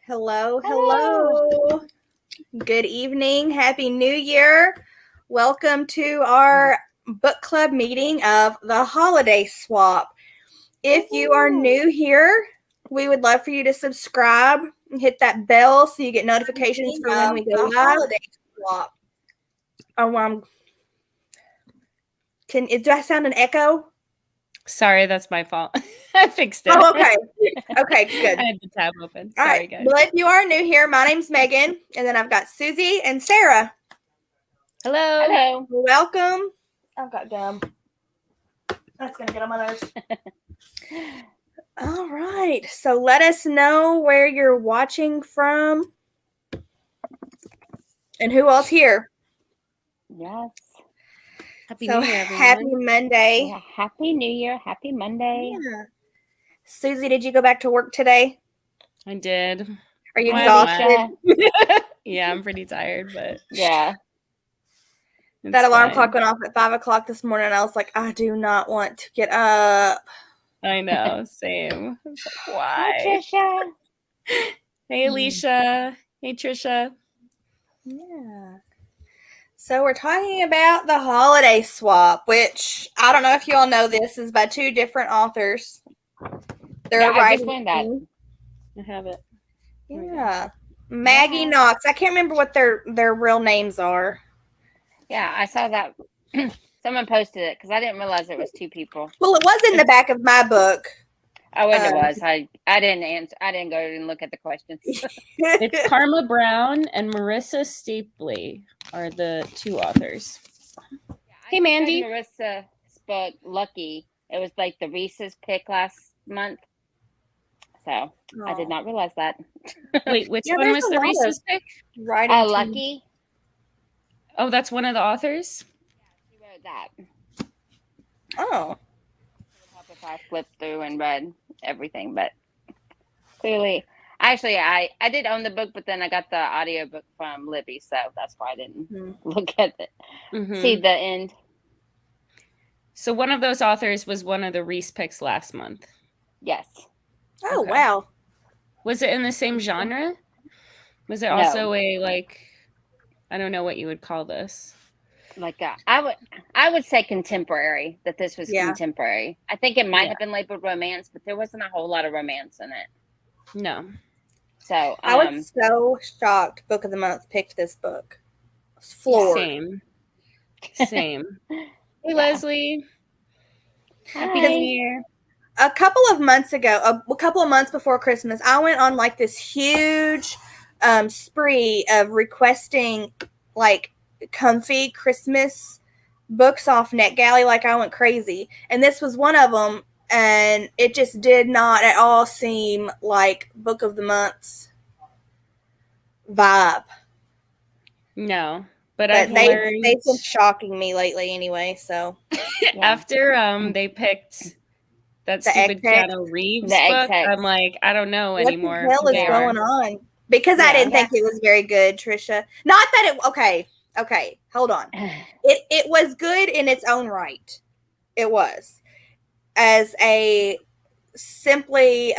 Hello, Hello. hello. Good evening. Happy New Year. Welcome to our book club meeting of the Holiday Swap. If you are new here, we would love for you to subscribe and hit that bell so you get notifications for when we go live. Holiday Swap. Oh, do I sound an echo? Sorry, that's my fault. I fixed it. Oh, okay. Okay, good. I had the tab open. All Sorry, right. guys. Well, if you are new here, my name's Megan, and then I've got Susie and Sarah. Hello. Hello. Welcome. I've got gum. That's going to get on my nerves. All right. So let us know where you're watching from and who else here. Yes. Happy So New Year, everyone. happy Monday. Yeah, Happy New Year. Happy Monday. Yeah. Susie, did you go back to work today? I did. Are you Hi, exhausted? Yeah, I'm pretty tired, but Yeah. That alarm fine. clock went off at 5 o'clock this morning, and I was like, I do not want to get up. I know, same. I was like, why? Hi, Trisha. Hey, Alicia. Hey, Trisha. Yeah. So we're talking about the Holiday Swap, which I don't know if you all know this is by two different authors. They're Yeah, I writing. just learned that. I have it. Yeah. Maggie Yeah. Knox. I can't remember what their real names are. Yeah, I saw that. Someone posted it because I didn't realize it was two people. Well, it was in the back of my book. I wouldn't it was. I didn't answer. I didn't go and look at the questions. It's Karma Brown and Marissa Stapley are the two authors. Hey, Mandy. Marissa's book, Lucky. It was like the Reese's pick last month. So I did not realize that. Wait, which Yeah, one there's was a the lot Reese's pick? Writing team. Lucky. Oh, that's one of the authors? She wrote that. Oh. If I flipped through and read everything, but clearly, actually, I did own the book, but then I got the audiobook from Libby, so that's why I didn't look at it. See the end. So one of those authors was one of the Reese picks last month. Yes. Oh, Okay. wow. Was it in the same genre? Was it also a, like, I don't know what you would call this. Like I would say contemporary, that this was contemporary. I think it might have been labeled romance, but there wasn't a whole lot of romance in it. No. So I was so shocked Book of the Month picked this book. I was floored. Same. Hey, Leslie. Happy Hi. New Year. A couple of months ago, a couple of months before Christmas, I went on like this huge spree of requesting like comfy Christmas books off NetGalley. Like I went crazy, and this was one of them. And it just did not at all seem like Book of the Month's vibe. No, but I've they've learned been shocking me lately anyway. So after they picked that stupid Keanu Reeves book, I'm like, I don't know anymore. What the hell is going on? Because I didn't think it was very good, Trisha. Not that it okay, hold on. It was good in its own right. It was. As a simply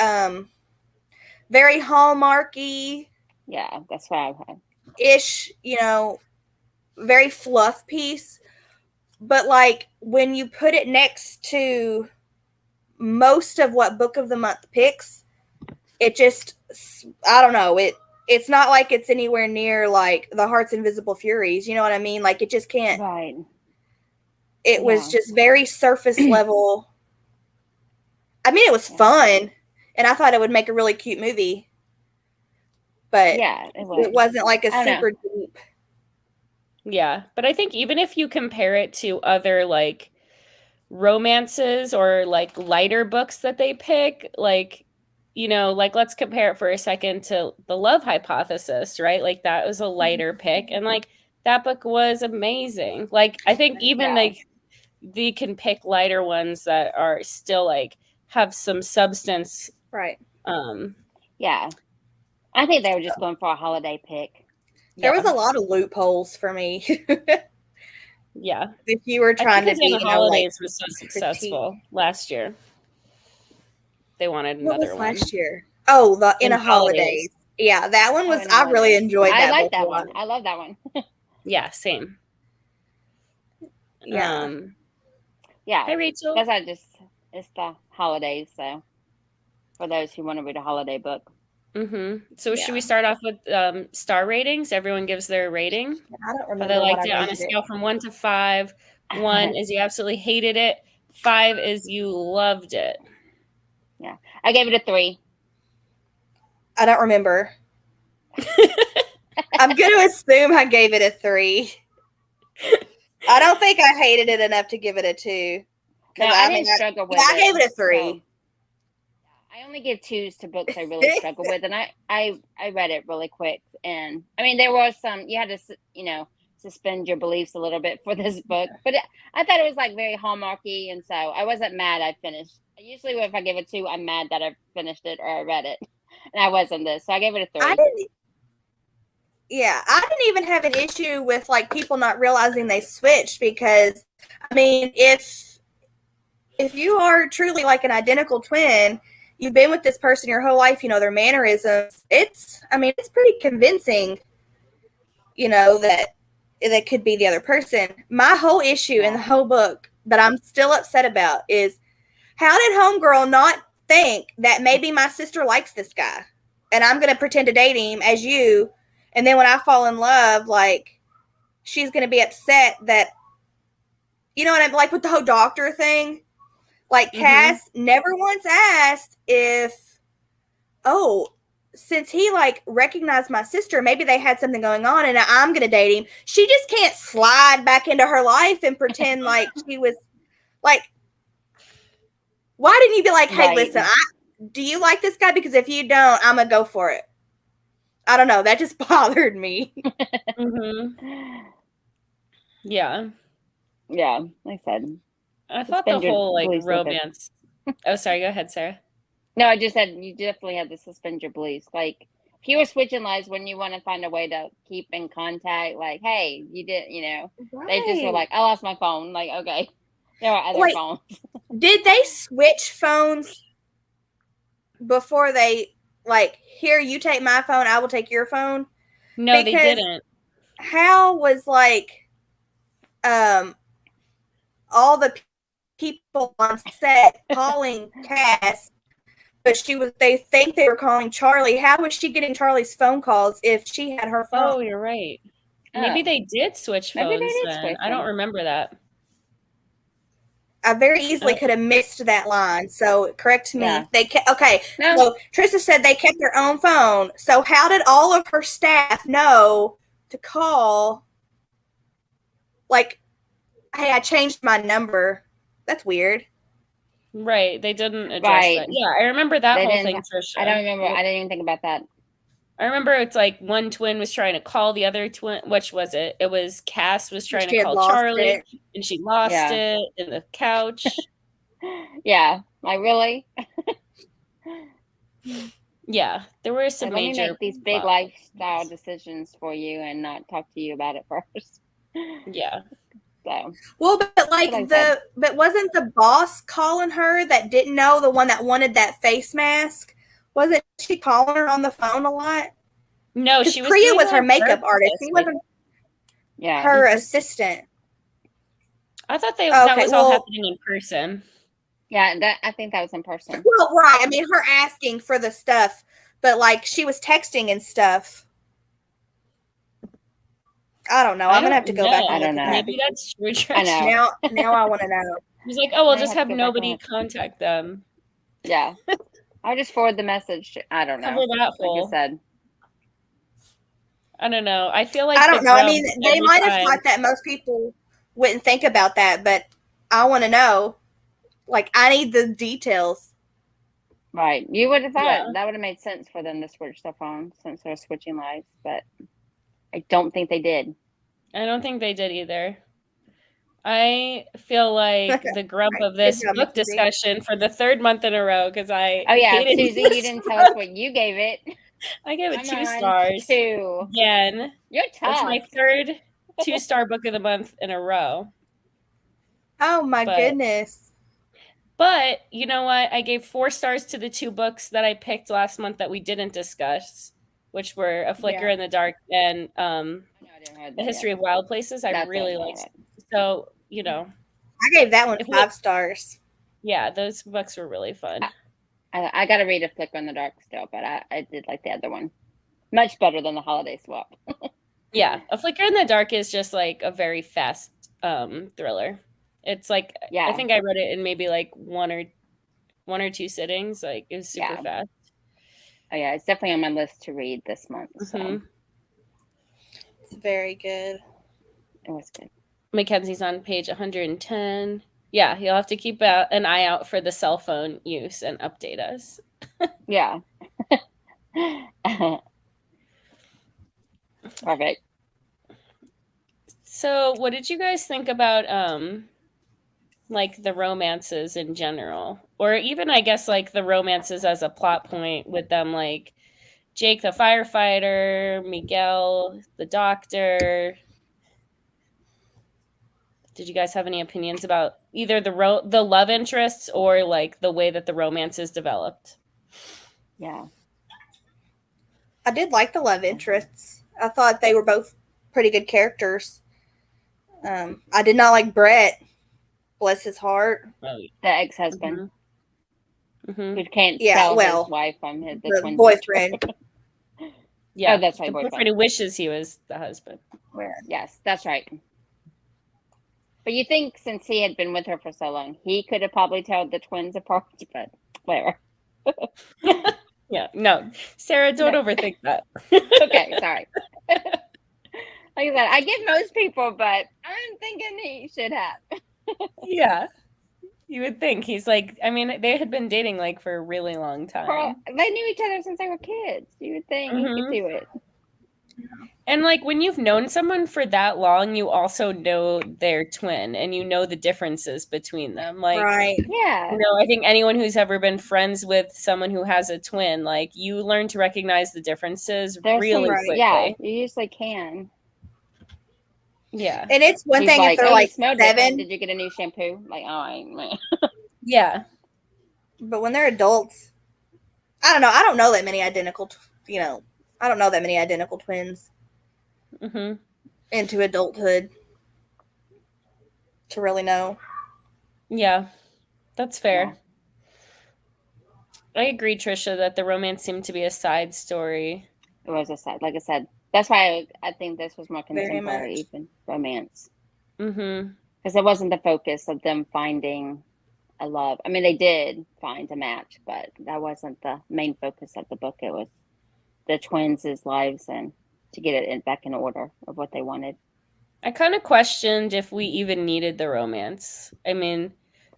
very Hallmarky. Yeah, that's what I've had. Ish, very fluff piece. But like when you put it next to most of what Book of the Month picks, it just, I don't know, it's not like it's anywhere near like The Heart's Invisible Furies, you know what I mean? Like it just can't. Right. It was just very surface level. I mean, it was fun, and I thought it would make a really cute movie, but it wasn't like a super deep. Yeah, but I think even if you compare it to other like romances or like lighter books that they pick, like, like let's compare it for a second to The Love Hypothesis, right? Like that was a lighter pick, and like that book was amazing. Like I think even like they can pick lighter ones that are still like have some substance, right? Yeah, I think they were just going for a holiday pick. There was a lot of loopholes for me. Yeah, if you were trying to be, the holidays was so successful last year. They wanted another one last year. Oh, in a holidays. Yeah, that one was. in I really order. enjoyed that. I like book a that lot. one. I love that one. Yeah, same. Yeah. Yeah. Hi, Rachel. Because it's the holidays, so for those who want to read a holiday book. So should we start off with star ratings? Everyone gives their rating. I don't How remember they what liked I it on a rated it. scale from 1 to 5. 1 is you absolutely hated it. 5 is you loved it. Yeah, I gave it a 3. I don't remember. I'm going to assume I gave it a 3. I don't think I hated it enough to give it a 2. No, I didn't struggle with it. I gave it a 3. So, I only give 2s to books I really struggle with, and I read it really quick. And I mean, there was some you had to suspend your beliefs a little bit for this book, but I thought it was like very Hallmarky, and so I wasn't mad I finished. Usually, if I give it 2, I'm mad that I finished it or I read it, and I wasn't this, so I gave it a 3. I didn't even have an issue with like people not realizing they switched, because I mean, if you are truly like an identical twin, you've been with this person your whole life, you know their mannerisms. It's pretty convincing, that could be the other person. My whole issue in the whole book that I'm still upset about is, how did homegirl not think that maybe my sister likes this guy and I'm going to pretend to date him as you, and then when I fall in love, like, she's going to be upset that, you know what I'm like with the whole doctor thing? Like, Cass never once asked if, since he like recognized my sister, maybe they had something going on and I'm going to date him. She just can't slide back into her life and pretend like she was like, why didn't you be like, hey, listen, do you like this guy? Because if you don't, I'm going to go for it. I don't know. That just bothered me. Yeah. Yeah, like I said. I thought the whole like romance. Oh, sorry. Go ahead, Sarah. No, I just said you definitely had to suspend your beliefs. Like, if you were switching lives when you want to find a way to keep in contact, like, hey, you did, they just were like, I lost my phone. Like, okay, there are other phones. Did they switch phones before they, like, here, you take my phone, I will take your phone? No, they didn't. How was, like, all the people on set calling Cass, but they think they were calling Charlie. How was she getting Charlie's phone calls if she had her phone? Oh, you're right. Maybe they did switch phones then. I don't remember that. I very easily could have missed that line. So correct me. Yeah. So Trista said they kept their own phone. So how did all of her staff know to call? Like, hey, I changed my number. That's weird. Right. They didn't address that. Yeah, I remember that whole thing, Trisha. I don't remember. I didn't even think about that. I remember it's like one twin was trying to call the other twin. Which was it? It was Cass was trying to call Charlie, and she lost it in the couch. Yeah. Like, really? Yeah. There were some major... Let me make these big lifestyle decisions for you and not talk to you about it first. Yeah. So. Well, but wasn't the boss calling her that didn't know, the one that wanted that face mask? Wasn't she calling her on the phone a lot? No, she was. Priya was her makeup artist. She wasn't her assistant. I thought that was all happening in person. Yeah, I think that was in person. Well, right. I mean, her asking for the stuff, but like she was texting and stuff. I don't know. I'm gonna have to go back. I don't know. Maybe that's true. I know. Now I want to know. He's like, oh, we'll just have nobody contact them. Yeah. I'll just forward the message. I don't know. Cover that hole. Like I said. I don't know. I feel like I don't know. I mean, they might have thought that most people wouldn't think about that, but I want to know. Like, I need the details. Right. You would have thought that would have made sense for them to switch their phones since they're switching lives, but I don't think they did. I don't think they did either. I feel like the grump of this book discussion for the 3rd month in a row, because Susie, you didn't tell us what you gave it. I gave it 2 stars. 2. Again. You're tough. It's my 3rd 2-star book of the month in a row. Oh my goodness. But you know what? I gave 4 stars to the 2 books that I picked last month that we didn't discuss, which were A Flicker Yeah. in the Dark and No, I didn't have The that History yet. of Wild Places. I That's really it, liked. right. So, you know, I gave that one If we- 5 stars. yeah, those books were really fun. I got to read A Flicker in the Dark still, but I did like the other one. Much better than the Holiday Swap. Yeah, A Flicker in the Dark is just like a very fast thriller. It's like Yeah. I think I read it in maybe like one or two sittings. Like it was super Yeah. fast. Oh yeah, it's definitely on my list to read this month. So Mhm. It's very good. it was good. Mackenzie's on page 110. Yeah, you'll have to keep an eye out for the cell phone use and update us. Yeah. Perfect. So, what did you guys think about like the romances in general, or even I guess like the romances as a plot point with them, like Jake the firefighter, Miguel the doctor? Did you guys have any opinions about either the love interests or like the way that the romance is developed? Yeah. I did like the love interests. I thought they were both pretty good characters. I did not like Brett. Bless his heart. Oh, The ex-husband mm-hmm. who can't Yeah, tell well, his wife from the twin boyfriend. Yeah, Oh, that's right, the boyfriend. boyfriend who wishes he was the husband. Yes, that's right. But you think since he had been with her for so long, he could have probably told the twins apart, but whatever. Yeah, no, Sarah, don't No. overthink that. Okay, sorry. Like I said, I give most people, but I'm thinking he should have. Yeah, you would think he's like. I mean, they had been dating like for a really long time, Well, they knew each other since they were kids. You would think he could do it. and like when you've known someone for that long, you also know their twin, and you know the differences between them. Like, Right. Yeah. you know, I think anyone who's ever been friends with someone who has a twin, like you learn to recognize the differences There's really some, quickly. yeah, you usually can. Yeah. And it's one He's thing like, if they're oh, like you smell different. 7, Did you get a new shampoo? Like, oh, I man. Yeah. but when they're adults, I don't know. I don't know that many identical, I don't know that many identical twins Mm-hmm. into adulthood to really know. Yeah. That's fair. I agree, Trisha, that the romance seemed to be a side story. It was a sad, like I said. That's why I think this was more Very contemporary, much. even romance. Mm-hmm. Because it wasn't the focus of them finding a love. I mean, they did find a match, but that wasn't the main focus of the book. It was the twins' lives and to get it back in order of what they wanted. I kind of questioned if we even needed the romance. I mean,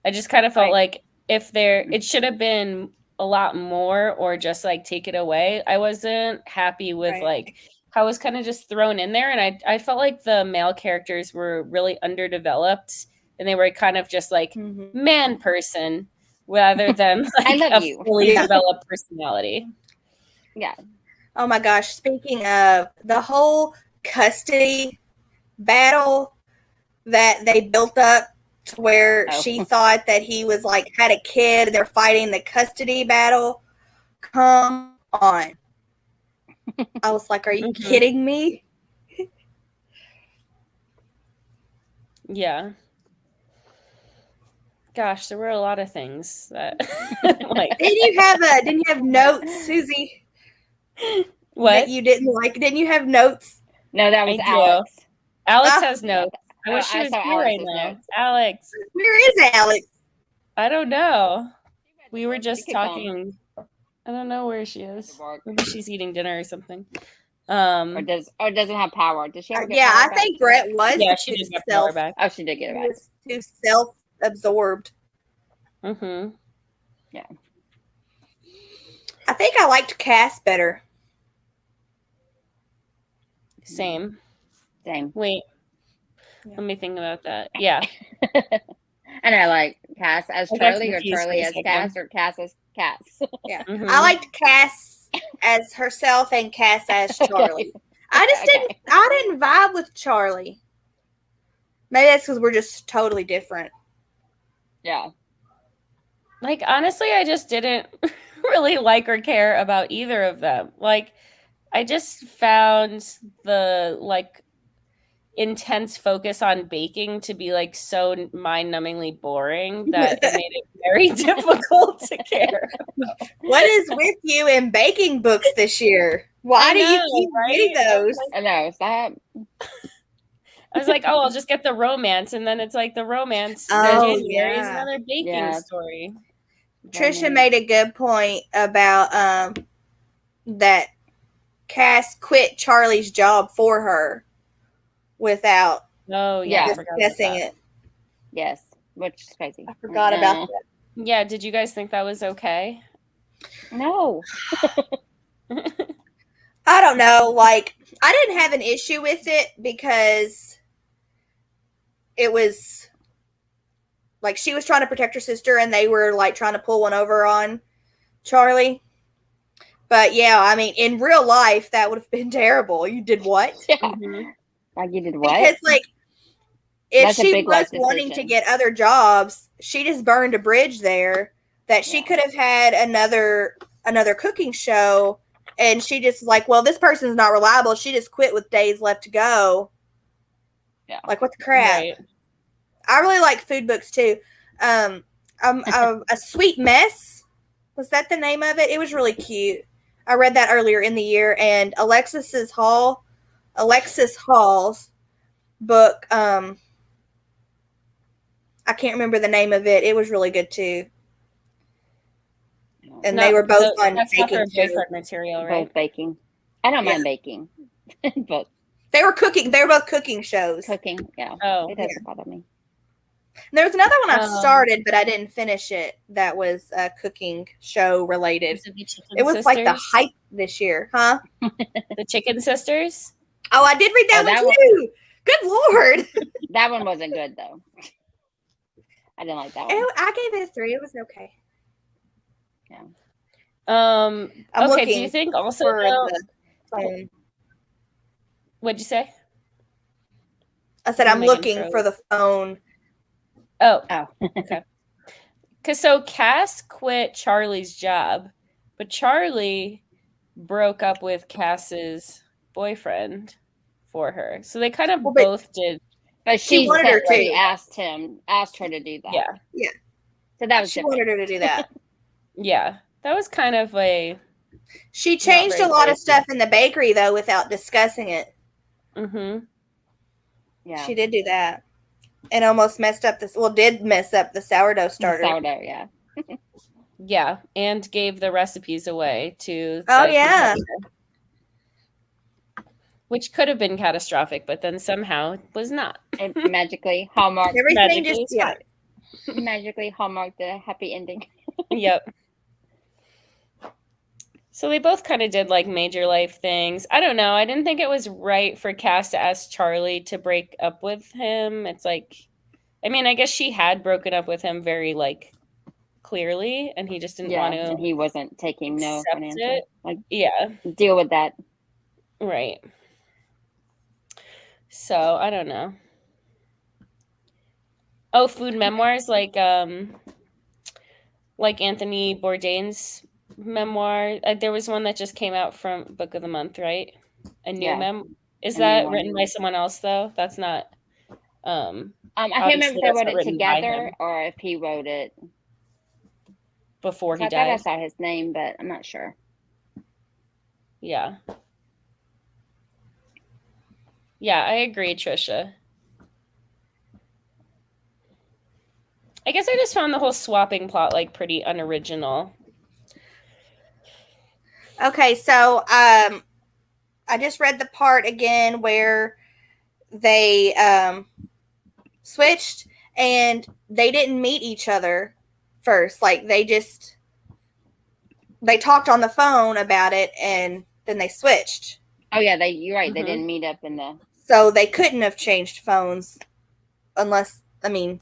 I just kind of felt like if it should have been a lot more or just like take it away. I wasn't happy with like how it was kind of just thrown in there. And I felt like the male characters were really underdeveloped and they were kind of just like man person rather than like a fully developed personality. Yeah. Oh my gosh. Speaking of the whole custody battle that they built up to where she thought that he was like had a kid, they're fighting the custody battle. Come on. I was like, are you kidding me? Yeah. Gosh, there were a lot of things that like didn't you have notes, Susie? What? That you didn't like? Didn't you have notes? No, that was Alex. Alex has notes. I wish she was here right now. Notes. Alex. Where is Alex? I don't know. We were just talking. I don't know where she is. Maybe she's eating dinner or something. Or doesn't have power. Does she ever get power I back? Think Brett was. Yeah, she did get power back. Oh, she did get it back. Was too self-absorbed. Mm-hmm. Yeah. I think I liked Cass better. Same. Wait. Yeah. Let me think about that. Yeah. And I like Cass as Charlie or Charlie as Cass or Cass as Cass. Yeah. I liked Cass as herself and Cass as Charlie. I didn't vibe with Charlie. Maybe that's because we're just totally different. Yeah. Like, honestly, I just didn't really like or care about either of them. Like, I just found the like intense focus on baking to be like so mind-numbingly boring that it made it very difficult to care. What is with you in baking books this year? Why do you keep getting those? I know. Stop. I was like, oh, I'll just get the romance, and then it's like the romance. Oh, January is yeah. another baking story. Trisha made a good point about that Cass quit Charlie's job for her without discussing it. Yes, which is crazy. I forgot about that. Yeah, did you guys think that was okay? No. I don't know. Like, I didn't have an issue with it because it was like she was trying to protect her sister and they were like trying to pull one over on Charlie. But yeah, I mean, in real life, that would have been terrible. You did what? Yeah. Mm-hmm. Like you did what? Because like, if she was wanting to get other jobs, she just burned a bridge there that she could have had another cooking show. And she just like, well, this person's not reliable. She just quit with days left to go. Yeah. Like, what the crap? Right. I really like food books too. A Sweet Mess. Was that the name of it? It was really cute. I read that earlier in the year. And Alexis Hall's book. I can't remember the name of it. It was really good too. And they were both on baking material, right? Both baking. I don't mind baking. But they were cooking. They were both cooking shows. Cooking, yeah. Oh, it doesn't bother me. There was another one I started, but I didn't finish it. That was cooking show related. It was like the hype this year, huh? The Chicken Sisters. Oh, I did read that one too. Good Lord. That one wasn't good though. I didn't like that one. I gave it a 3. It was okay. Yeah. Okay. Do you think also? What'd you say? I said I'm looking for the phone. Oh. Okay. Because so Cass quit Charlie's job, but Charlie broke up with Cass's boyfriend for her. So they kind of both did. But she wanted her to. Asked her to do that. Yeah. So that was she wanted her to do that. Yeah, that was kind of She changed a lot of stuff in the bakery though without discussing it. Mm-hmm. Yeah, she did do that, and almost messed up this. Well, did mess up the sourdough starter. Sourdough, yeah. Yeah, and gave the recipes away to. Oh yeah. Which could have been catastrophic, but then somehow it was not. It magically Hallmark. Everything just magically Hallmark the happy ending. Yep. So they both kind of did like major life things. I don't know. I didn't think it was right for Cass to ask Charlie to break up with him. It's like, I mean, I guess she had broken up with him very like clearly, and he just didn't want to. And he wasn't taking no financial. Like, deal with that. Right. So I don't know. Oh, food memoirs like Anthony Bourdain's memoir. There was one that just came out from Book of the Month, right? A new Is that written by someone else though? That's not. I can't remember if they wrote it together or if he wrote it before he died. I thought I saw his name, but I'm not sure. Yeah. Yeah, I agree, Trisha. I guess I just found the whole swapping plot like pretty unoriginal. Okay, so I just read the part again where they switched and they didn't meet each other first. Like they talked on the phone about it and then they switched. Oh yeah, you're right. Mm-hmm. They didn't meet up in the. So they couldn't have changed phones unless, I mean,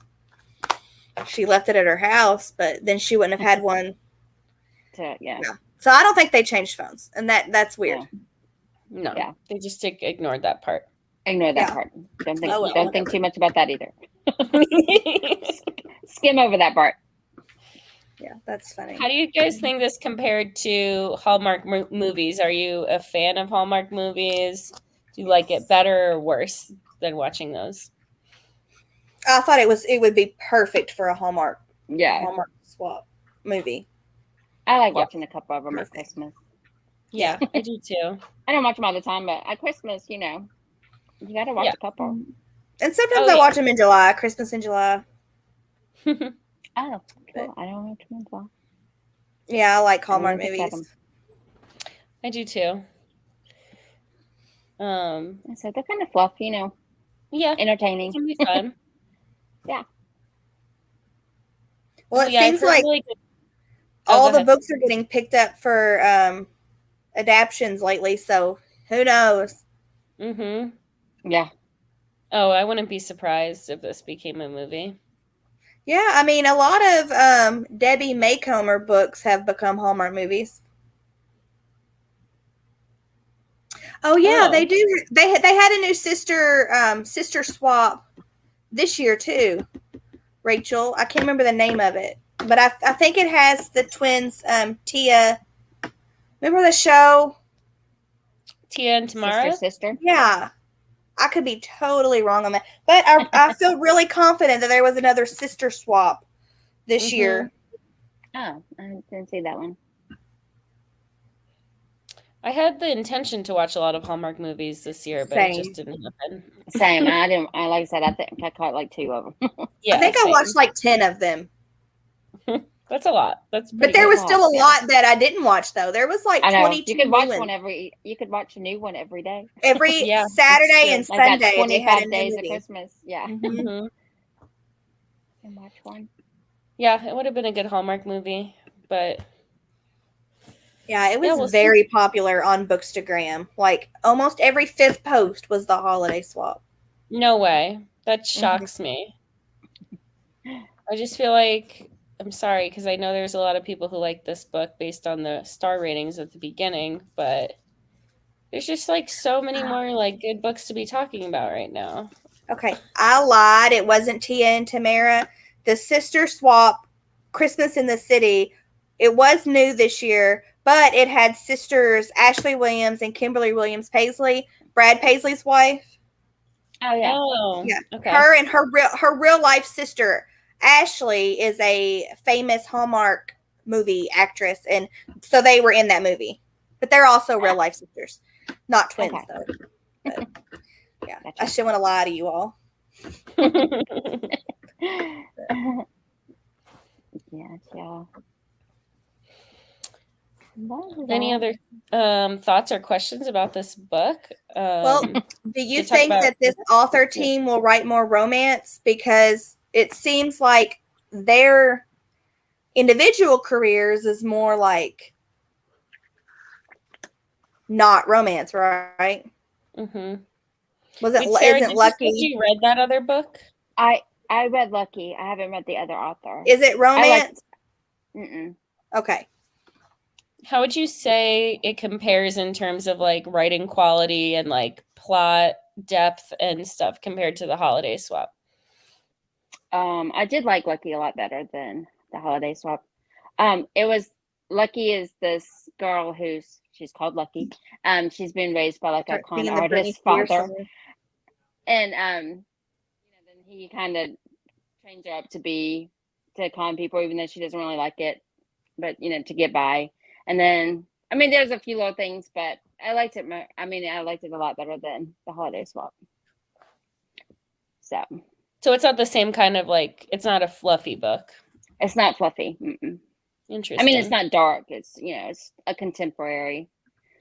she left it at her house, but then she wouldn't have had one. Yeah. So I don't think they changed phones, and that's weird. No, they just ignored that part. Ignore that part. Don't think too much about that either. Skim over that part. Yeah, that's funny. How do you guys think this compared to Hallmark movies? Are you a fan of Hallmark movies? Do you like it better or worse than watching those? I thought it would be perfect for a Hallmark swap movie. I like watching a couple of them at Christmas. Yeah, I do too. I don't watch them all the time, but at Christmas, you got to watch a couple. And sometimes I watch them in July, Christmas in July. Oh, cool. I don't watch them in July. Yeah, I like Hallmark movies. I do too. So they're kind of fluff, Yeah, entertaining. It can be fun. Yeah. Well, it seems like all the books are getting picked up for adaptions lately, so who knows? Mm-hmm. Yeah. Oh, I wouldn't be surprised if this became a movie. Yeah, I mean, a lot of Debbie Maycomer books have become Hallmark movies. Oh yeah, they do. They had a new sister swap this year too. Rachel, I can't remember the name of it, but I think it has the twins. Tia, remember the show? Tia and Tamara? Sister. Yeah, I could be totally wrong on that, but I feel really confident that there was another sister swap this year. Oh, I didn't see that one. I had the intention to watch a lot of Hallmark movies this year, but it just didn't happen. Same. I didn't. Like I said, I think I caught like 2 of them. Yeah, I think I watched like 10 of them. That's a lot. But there was still a lot that I didn't watch though. There was like 22. You could watch one You could watch a new one every day. Every Saturday and Sunday. 25 days of Christmas. Yeah. Mm-hmm. And watch one. Yeah, it would have been a good Hallmark movie, but. Yeah, it was very popular on Bookstagram. Like almost every 5th post was the holiday swap. No way. That shocks me. I just feel like, I'm sorry, because I know there's a lot of people who like this book based on the star ratings at the beginning, but there's just like so many more like good books to be talking about right now. Okay, I lied. It wasn't Tia and Tamara. The sister swap, Christmas in the City, it was new this year. But it had sisters Ashley Williams and Kimberly Williams Paisley, Brad Paisley's wife. Oh yeah. Oh, yeah. Okay. Her and her real life sister Ashley is a famous Hallmark movie actress, and so they were in that movie. But they're also real life sisters, not twins though. But, yeah, gotcha. I shouldn't want to lie to you all. Yeah. Any other thoughts or questions about this book? Well, do you think that this author team will write more romance? Because it seems like their individual careers is more like not romance, right? Mm-hmm. Isn't Lucky? You read that other book? I read Lucky. I haven't read the other author. Is it romance? Okay. How would you say it compares in terms of like writing quality and like plot depth and stuff compared to the Holiday Swap? I did like Lucky a lot better than the Holiday Swap. It was Lucky is this girl she's called Lucky. She's been raised by like a con artist father, and then he kind of trains her up to con people, even though she doesn't really like it, but to get by. And then, there's a few little things, but I liked it. I liked it a lot better than the Holiday Swap. So it's not the same kind of like, it's not a fluffy book. It's not fluffy. Mm-mm. Interesting. It's not dark. It's, it's a contemporary.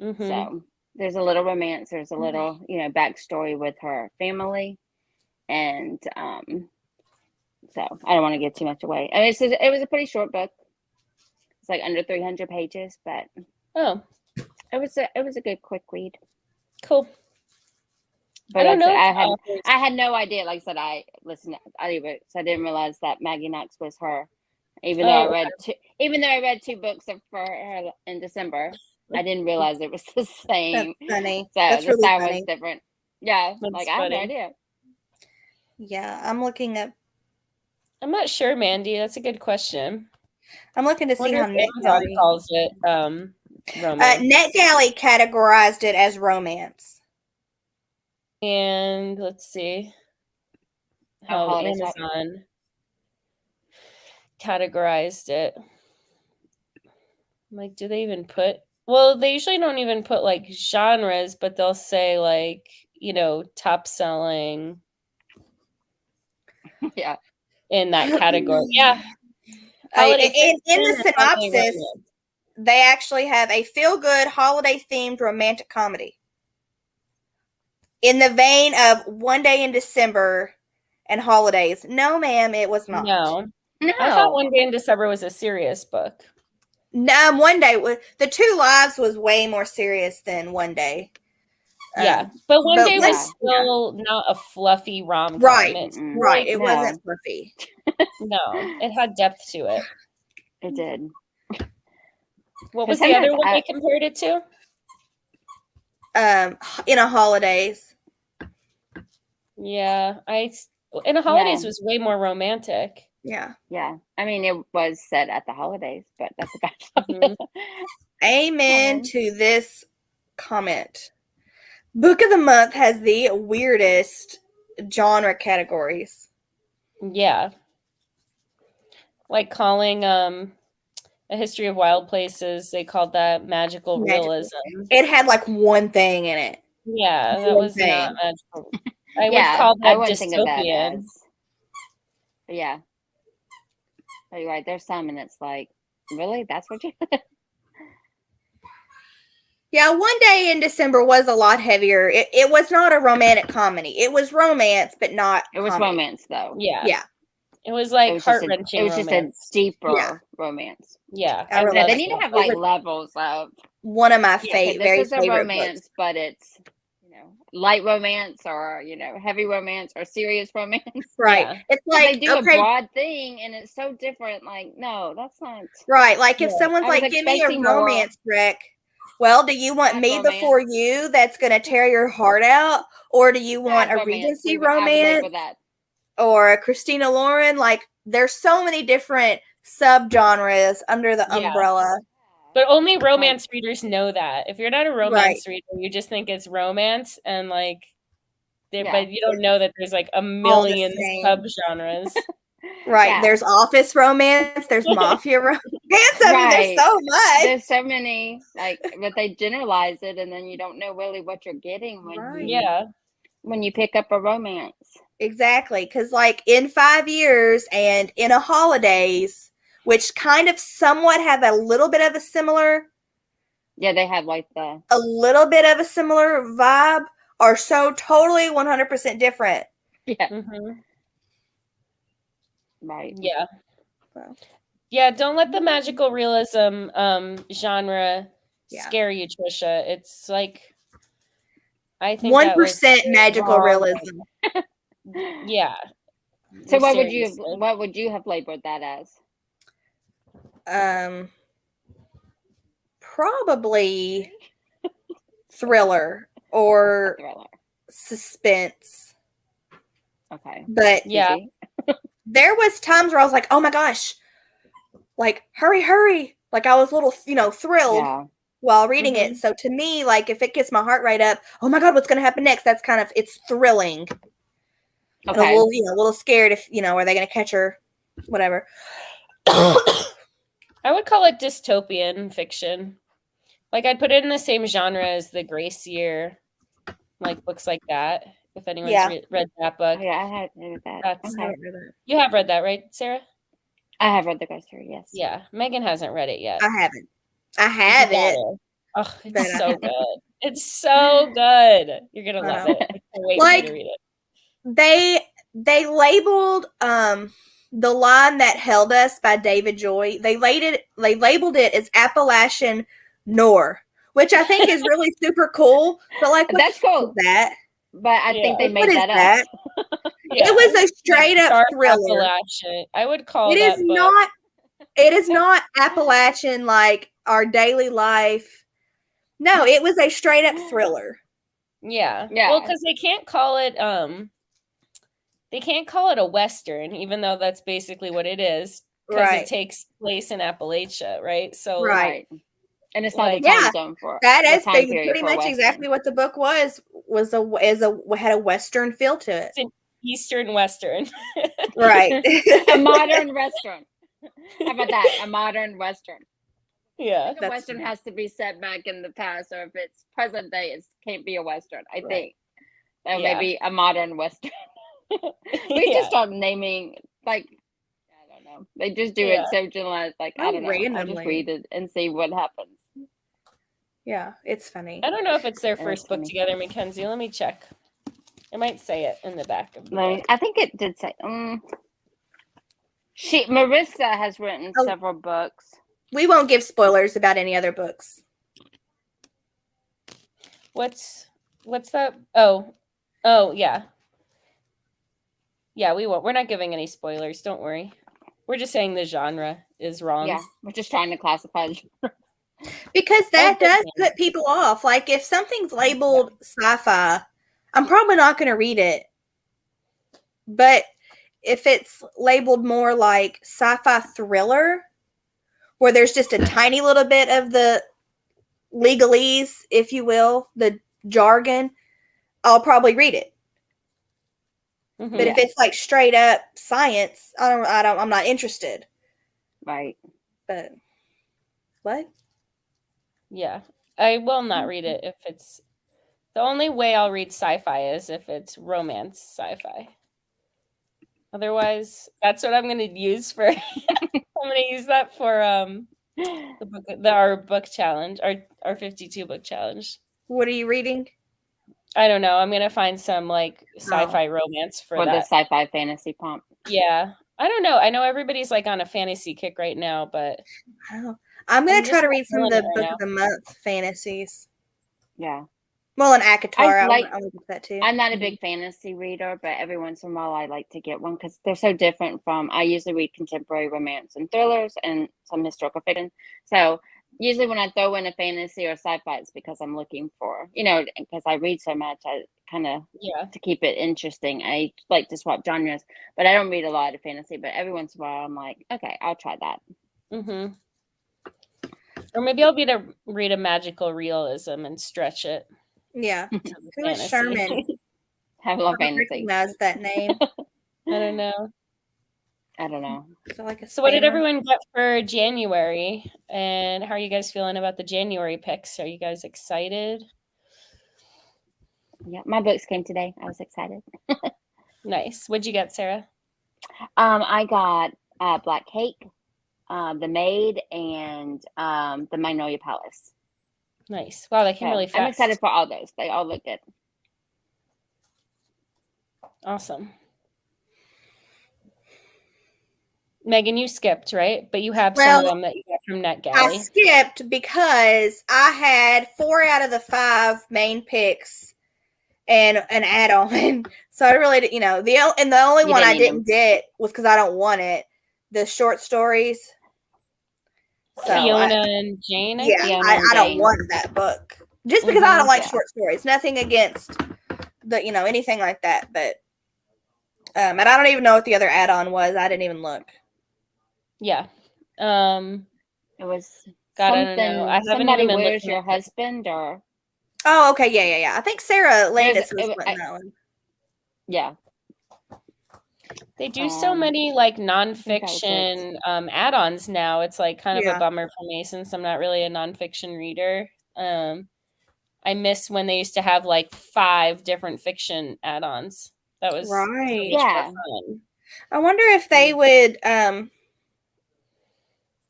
Mm-hmm. So there's a little romance. There's a little, backstory with her family. And so I don't want to give too much away. It was a pretty short book. It's like under 300 pages, but it was a good quick read. Cool. But I don't know. I had no idea. Like I said, I listened to audiobooks. I didn't realize that Maggie Knox was her. Even though I read 2 books for her in December, I didn't realize it was the same. That's funny. So That's the really style funny. was different. Yeah, That's I had no idea. Yeah, I'm looking up. I'm not sure, Mandy. That's a good question. I'm looking to I see wonder how if Amazon NetGalley. calls it romance. NetGalley categorized it as romance. And let's see how holiday shop. Amazon categorized it. Like, do they even put? Well, they usually don't even put like genres, but they'll say like, top selling Yeah. in that category. Yeah. In the fiction and holiday synopsis, romance. they actually have a feel-good holiday-themed romantic comedy in the vein of One Day in December and holidays. No, ma'am, it was not. No. No. I thought One Day in December was a serious book. No, One Day, The Two Lives was way more serious than One Day. Yeah, but One Day was yeah. still not a fluffy rom-com. Right, It's right. It No. wasn't fluffy. No, it had depth to it. It did. What was the other one they compared it to? In a holidays. Yeah, In a holidays was way more romantic. Yeah. Yeah. I mean, it was set at the holidays, but that's about Mhm. Amen to this comment. Book of the month has the weirdest genre categories. Yeah. Like calling A History of Wild Places, they called that magical realism. It had like one thing in it. Yeah, that was not magical. I would call that dystopian. Yeah. But you're right. There's some, and it's like, really? That's what you. Yeah, One Day in December was a lot heavier. It was not a romantic comedy. It was romance, but not. It was comedy. romance, though. Yeah. Yeah. It was like heart-wrenching. It was just a deeper romance. Yeah. They need to have like levels of. One of my favorite. This is a romance, books. But it's light romance or heavy romance or serious romance. Right. Yeah. It's like they do a broad thing, and it's so different. Like, no, that's not right. Like if someone's like, "Give me a romance, Rick." Well, do you want Me Before You that's going to tear your heart out? Or do you want a Regency romance? Or a Christina Lauren? Like, there's so many different subgenres under the umbrella. But only romance readers know that. If you're not a romance reader, you just think it's romance and like, but you don't know that there's like a million subgenres. Right. Yeah. There's office romance. There's mafia romance. I mean, there's so much. There's so many, but they generalize it, and then you don't know really what you're getting when you pick up a romance. Exactly. Because, like, in 5 years and in a holidays, which kind of somewhat have a little bit of a similar. Yeah, they have like a little bit of a similar vibe, are so totally 100% different. Yeah. Mm-hmm. Right. Yeah. Wow. Yeah, don't let the magical realism genre scare you, Trisha. It's like, I think 1% magical realism. Yeah. So what would you have labeled that as? Probably thriller or suspense. Okay. But yeah. There was times where I was like, oh my gosh, like, hurry. Like, I was a little, thrilled while reading it. So to me, like, if it gets my heart right up, oh my God, what's going to happen next? That's kind of, it's thrilling. Okay. And a little, a little scared if, are they going to catch her? Whatever. I would call it dystopian fiction. Like, I'd put it in the same genre as the Grace Year, like books like that. If anyone's read that book. Yeah, I had read that. You have read that, right, Sarah? I have read the Grace Year, yes. Yeah, Megan hasn't read it yet. I haven't. I have it. Oh, it's so good. It's so good. You're gonna love it. I can't wait for you to read it. They labeled The Line That Held Us by David Joy. They labeled it as Appalachian Noir, which I think is really super cool. But like, that's cool. That. But I think they made that up. It was a straight up thriller. Appalachian. I would call it that is book. Not. It is not Appalachian like our daily life. No, it was a straight up thriller. Yeah. Well, because they can't call it a Western, even though that's basically what it is. because it Right. takes place in Appalachia, right? So Right. And it's not Like- the time Yeah, zone for That the is time period pretty for much Western. exactly what the book was had a Western feel to it. it's an Eastern Western. Right. A modern Western. How about that? A modern Western. Yeah. I think a Western has to be set back in the past, or if it's present day, it can't be a Western. I think that Yeah. may be a modern Western. We Yeah. just start naming, like, I don't know. They just do Yeah. it so generalized. Like, I So don't know. I'll just randomly. read it and see what happens. Yeah, it's funny. I don't know if it's their That's first book funny. together, Mackenzie. Let me check. It might say it in the back of the book. I think it did say. Marissa has written Oh. several books. We won't give spoilers about any other books. What's that? Oh, yeah. Yeah, we won't. We're not giving any spoilers. Don't worry. We're just saying the genre is wrong. Yeah, we're just trying to classify. Because that good does point. put people off. Like if something's labeled sci-fi, I'm probably not going to read it. But if it's labeled more like sci-fi thriller, where there's just a tiny little bit of the legalese, if you will, the jargon, I'll probably read it. Mhm. But if it's like straight up science, I'm not interested. Right. But what? Yeah, I will not read it if it's. The only way I'll read sci-fi is if it's romance sci-fi. Otherwise, that's what I'm going to use for. I'm going to use that for the book, our book challenge, our 52 book challenge. What are you reading? I don't know. I'm going to find some like sci-fi romance for the that. sci-fi fantasy pump. Yeah, I don't know. I know everybody's like on a fantasy kick right now, but Oh, I'm going I'm to try just to not read some of feeling the it book right of the month fantasies. Yeah. Well, and ACOTAR, I like- I'll look at that too. I'm not a big fantasy reader, but every once in a while I like to get one because they're so different from. I usually read contemporary romance and thrillers and some historical fiction. So usually when I throw in a fantasy or sci-fi, it's because I'm looking for, because I read so much, I kind of to keep it interesting. I like to swap genres, but I don't read a lot of fantasy. But every once in a while, I'm like, okay, I'll try that. Mm-hmm. Or maybe I'll read a magical realism and stretch it. Yeah. to Who is fantasy. Sherman? I love I don't fantasy. recognize that name. I don't know. I don't know. Is it like a So what did spammer? everyone get for January? And how are you guys feeling about the January picks? Are you guys excited? Yeah, my books came today. I was excited. Nice. What'd you get, Sarah? I got Black Cake, The Maid, and The Magnolia Palace. Nice. Wow, that came really fast. I'm excited for all those. They all look good. Awesome. Megan, you skipped, right? But you have some of them that you got from I NetGalley. skipped because I had 4 out of the 5 main picks and an add-on. So I really, the only You one I didn't didn't get was because I don't want it. The short stories. So Fiona and Jane. yeah, Fiona I and don't Jane. want that book just because I don't like Yeah. short stories. Nothing against anything like that, but and I don't even know what the other add-on was. I didn't even look. Yeah. It was God, I something. don't know. I haven't Somebody even been Where's looking Your at it. Husband? Or Oh, okay, yeah. I think Sarah Landis was it- putting that one. yeah. They do so many like nonfiction add-ons now. It's like kind of a bummer for me since I'm not really a nonfiction reader. I miss when they used to have like 5 different fiction add-ons. That was so right. much Yeah. more fun. I wonder if they would.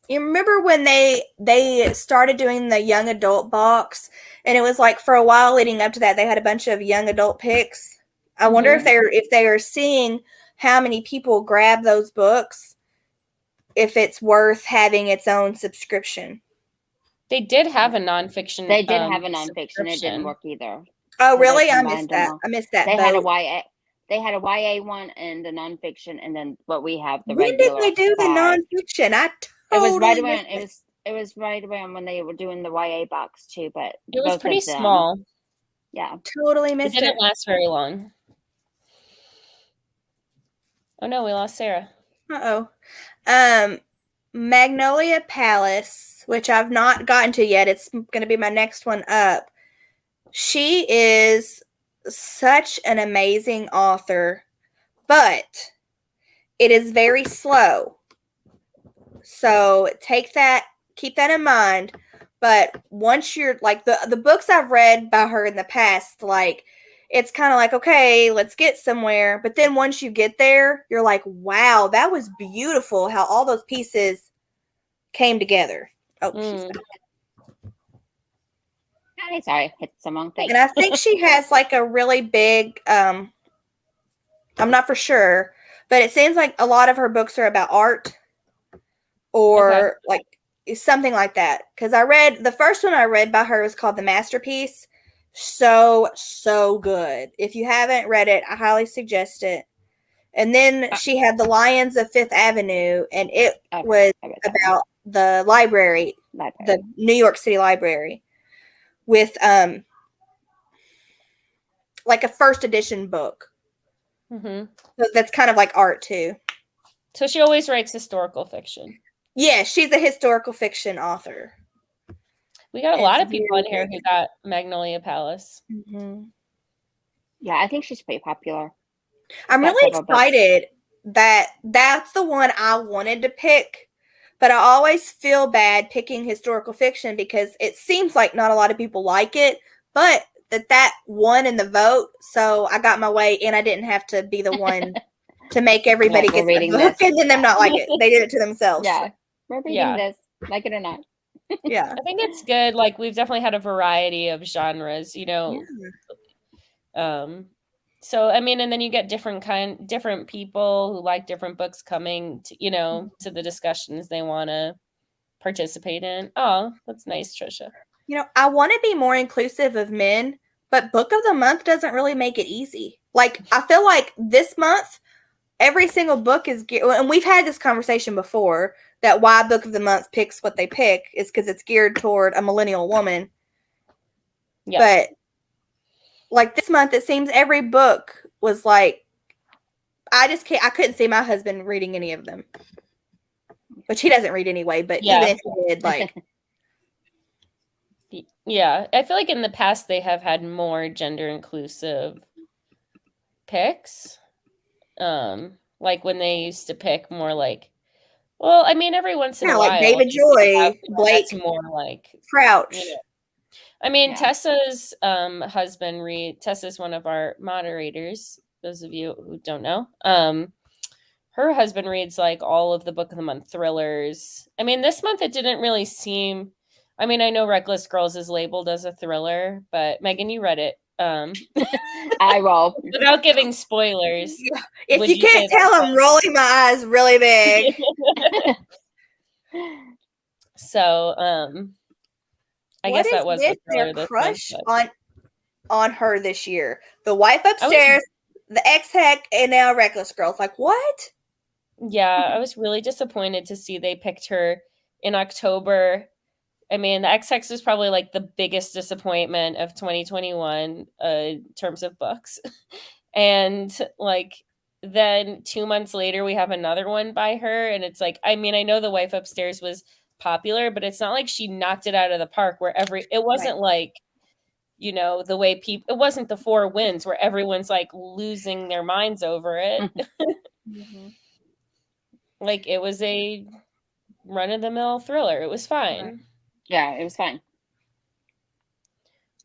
You remember when they started doing the young adult box, and it was like for a while leading up to that, they had a bunch of young adult picks. I wonder if they are seeing how many people grab those books, if it's worth having its own subscription. They did have a nonfiction. They did have a nonfiction. It didn't work either. Oh, So really? they I combined missed them that. all. I missed that. They boat. had a YA. They had a YA one and the nonfiction, and then what we have the When regular. did they do the 5. nonfiction? I It was right totally around. It was right around when they were doing the YA box too. But It was both pretty of them, small. Yeah. totally It missed didn't it. last very long. Oh no, we lost Sarah. Uh-oh. Magnolia Palace, which I've not gotten to yet. It's going to be my next one up. She is such an amazing author, but it is very slow. So keep that in mind. But once you're like the books I've read by her in the past, like it's kind of like, okay, let's get somewhere. But then once you get there, you're like, wow, that was beautiful how all those pieces came together. Oh, she's back. Hi, sorry, hit someone. And I think she has like a really big, I'm not for sure, but it seems like a lot of her books are about art or like something like that. Because the first one I read by her was called The Masterpiece. So good. If you haven't read it, I highly suggest it. And then she had The Lions of Fifth Avenue, and it was about the library, the New York City Library, with like a first edition book. Mm-hmm. So that's kind of like art too. So she always writes historical fiction. Yeah, she's a historical fiction author. We got a lot of people in here who got Magnolia Palace. Mm-hmm. Yeah, I think she's pretty popular. I'm really excited that that's the one I wanted to pick, but I always feel bad picking historical fiction because it seems like not a lot of people like it, but that won in the vote, so I got my way and I didn't have to be the one to make everybody get the book and then them not like it. They did it to themselves. Yeah, we're reading this, like it or not. Yeah, I think it's good. Like we've definitely had a variety of genres, you know. Yeah. So I mean, and then you get different people who like different books coming to, you know, to the discussions they want to participate in. Oh, that's nice, Trisha. You know, I want to be more inclusive of men, but book of the month doesn't really make it easy. Like I feel like this month every single book is and we've had this conversation before, that why book of the month picks what they pick is because it's geared toward a millennial woman. Yeah. But like this month, it seems every book was like, I couldn't see my husband reading any of them, which he doesn't read anyway, but even if he did, like. Yeah, I feel like in the past they have had more gender inclusive picks. Like when they used to pick more like, well, I mean, every once in a while, like David Joy, Blake, more like Crouch. You know. I mean, Tessa's husband Tessa's one of our moderators. Those of you who don't know, her husband reads like all of the book of the month thrillers. I mean, this month it didn't really seem. I mean, I know Reckless Girls is labeled as a thriller, but Megan, you read it. I will. Without giving spoilers. If you can't tell, I'm rolling my eyes really big. So, I guess that was their crush on her this year. The Wife Upstairs, the Ex-Heck, and now Reckless Girls. Like, what? Yeah, I was really disappointed to see they picked her in October. I mean, the Ex-Hex was probably like the biggest disappointment of 2021 in terms of books. And like then 2 months later, we have another one by her. And it's like, I mean, I know The Wife Upstairs was popular, but it's not like she knocked it out of the park where it wasn't like, you know, the way it wasn't the Four Winds where everyone's like losing their minds over it. Mm-hmm. Like it was a run-of-the-mill thriller. It was fine. Right. Yeah, it was fine.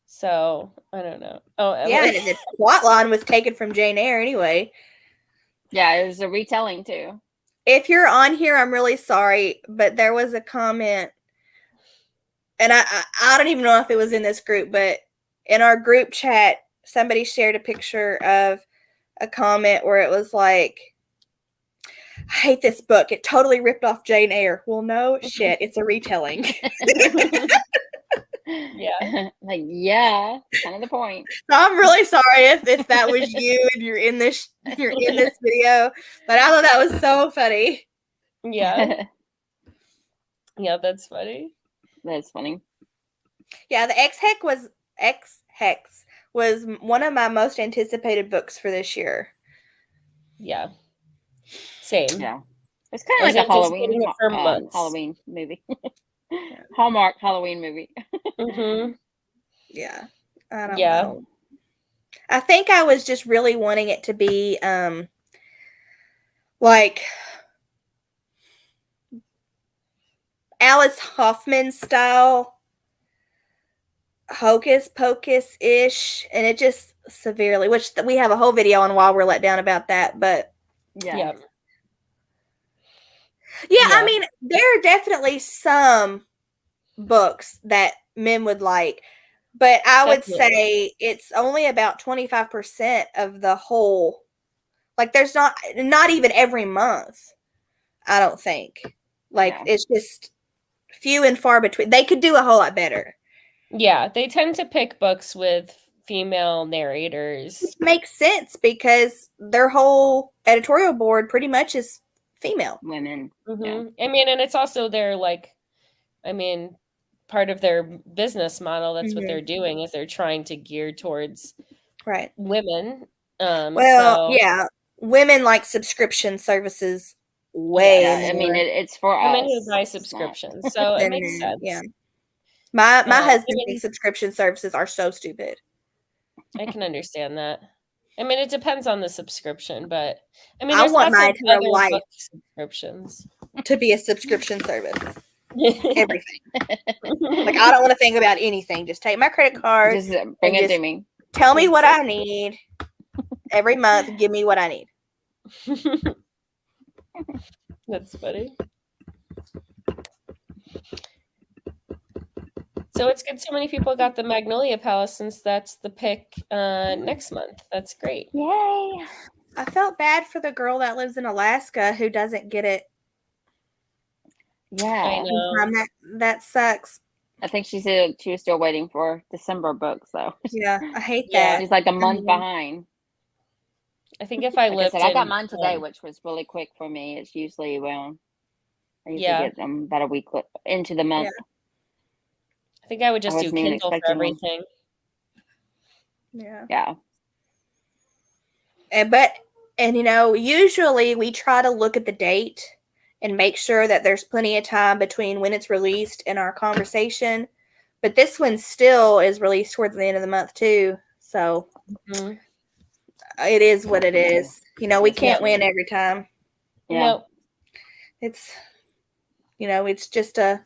So, I don't know. Oh, yeah, and the plot line was taken from Jane Eyre anyway. Yeah, it was a retelling too. If you're on here, I'm really sorry, but there was a comment, and I don't even know if it was in this group, but in our group chat, somebody shared a picture of a comment where it was like, I hate this book. It totally ripped off Jane Eyre. Well, no shit. It's a retelling. Yeah. Like, yeah, kind of the point. So I'm really sorry if that was you and you're in this video, but I thought that was so funny. Yeah. Yeah, that's funny. That's funny. Yeah, the Ex-Hex was one of my most anticipated books for this year. Yeah. Same. Yeah. It's kind I of was like a anticipating it for months. Halloween movie. Hallmark Halloween movie. Mm-hmm. Yeah. I don't Yeah. know. I think I was just really wanting it to be like Alice Hoffman style, Hocus Pocus ish, and it just severely, which we have a whole video on Why We're Let Down about that, but Yeah. yeah, I mean, there are definitely some books that men would like, but I would say it's only about 25% of the whole. Like, there's not even every month, I don't think. Like, it's just few and far between. They could do a whole lot better. Yeah, they tend to pick books with female narrators. Which makes sense because their whole editorial board pretty much is female. Women. Mm-hmm. Yeah. I mean, and it's also their, like, I mean, part of their business model. That's what they're doing, is they're trying to gear towards women. Well, yeah, women like subscription services way more. I mean, it's for women us. who buy subscriptions, so it makes sense. Yeah. My husband thinks subscription services are so stupid. I can understand that. I mean, it depends on the subsubscription, but I mean, I there's want lots my of entire other life book subscriptions to be a subscription service. Everything. Like, I don't want to think about anything. Just take my credit card. Just bring it to me. Tell me what I need every month. Give me what I need. That's funny. So it's good so many people got the Magnolia Palace, since that's the pick next month. That's great. Yay. I felt bad for the girl that lives in Alaska who doesn't get it. Yeah. I know. That sucks. I think she said she was still waiting for December books, though. Yeah, I hate that. She's like a month behind. I think if I lived I got mine today, which was really quick for me. It's usually, I usually get them about a week into the month. Yeah. I think I would just do Kindle for everything. Yeah. Yeah. And you know, usually we try to look at the date and make sure that there's plenty of time between when it's released and our conversation. But this one still is released towards the end of the month too. So it is what it is. You know, we can't win every time. Yeah. Nope. It's, you know, it's just a